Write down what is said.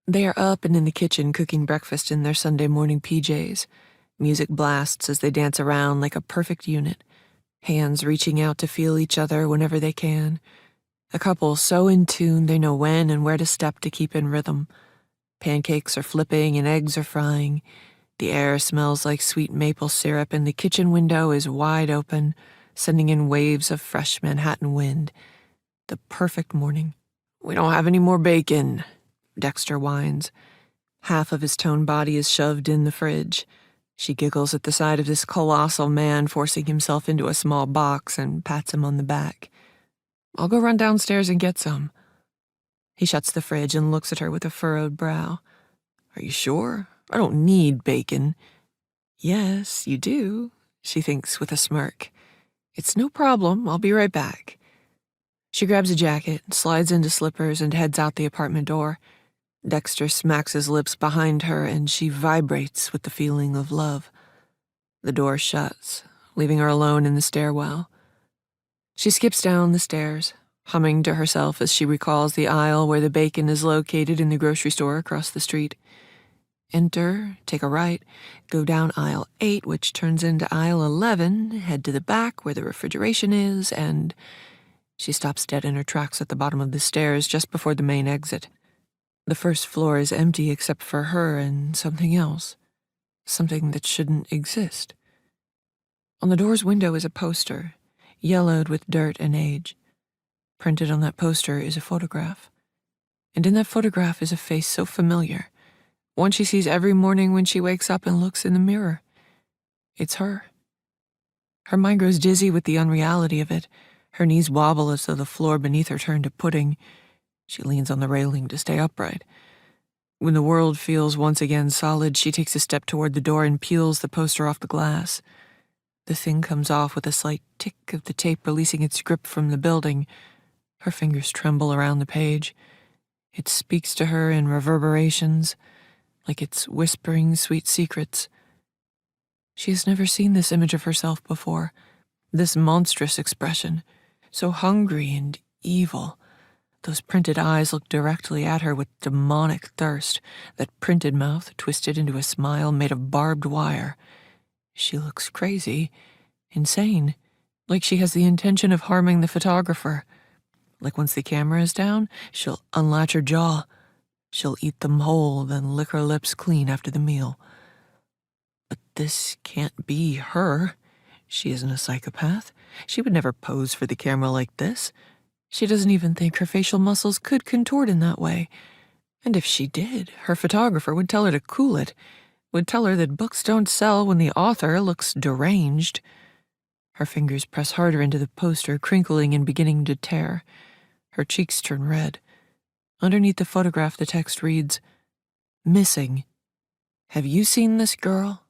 They are up and in the kitchen cooking breakfast in their Sunday morning PJs. Music blasts as they dance around like a perfect unit, hands reaching out to feel each other whenever they can. A couple so in tune they know when and where to step to keep in rhythm. Pancakes are flipping and eggs are frying. The air smells like sweet maple syrup and the kitchen window is wide open, sending in waves of fresh Manhattan wind. The perfect morning. "We don't have any more bacon," Dexter whines. Half of his toned body is shoved in the fridge. She giggles at the sight of this colossal man forcing himself into a small box and pats him on the back. "I'll go run downstairs and get some." He shuts the fridge and looks at her with a furrowed brow. "Are you sure? I don't need bacon." "Yes, you do," she thinks with a smirk. "It's no problem. I'll be right back." She grabs a jacket, slides into slippers, and heads out the apartment door. Dexter smacks his lips behind her, and she vibrates with the feeling of love. The door shuts, leaving her alone in the stairwell. She skips down the stairs, humming to herself as she recalls the aisle where the bacon is located in the grocery store across the street. Enter, take a right, go down aisle 8, which turns into aisle 11, head to the back where the refrigeration is, and she stops dead in her tracks at the bottom of the stairs just before the main exit. The first floor is empty except for her and something else. Something that shouldn't exist. On the door's window is a poster, yellowed with dirt and age. Printed on that poster is a photograph. And in that photograph is a face so familiar, one she sees every morning when she wakes up and looks in the mirror. It's her. Her mind grows dizzy with the unreality of it. Her knees wobble as though the floor beneath her turned to pudding. She leans on the railing to stay upright. When the world feels once again solid, she takes a step toward the door and peels the poster off the glass. The thing comes off with a slight tick of the tape releasing its grip from the building. Her fingers tremble around the page. It speaks to her in reverberations, like it's whispering sweet secrets. She has never seen this image of herself before, this monstrous expression, so hungry and evil. Those printed eyes look directly at her with demonic thirst, that printed mouth twisted into a smile made of barbed wire. She looks crazy, insane, like she has the intention of harming the photographer. Like once the camera is down, she'll unlatch her jaw. She'll eat them whole, then lick her lips clean after the meal. But this can't be her. She isn't a psychopath. She would never pose for the camera like this. She doesn't even think her facial muscles could contort in that way. And if she did, her photographer would tell her to cool it, would tell her that books don't sell when the author looks deranged. Her fingers press harder into the poster, crinkling and beginning to tear. Her cheeks turn red. Underneath the photograph, the text reads, "Missing. Have you seen this girl?"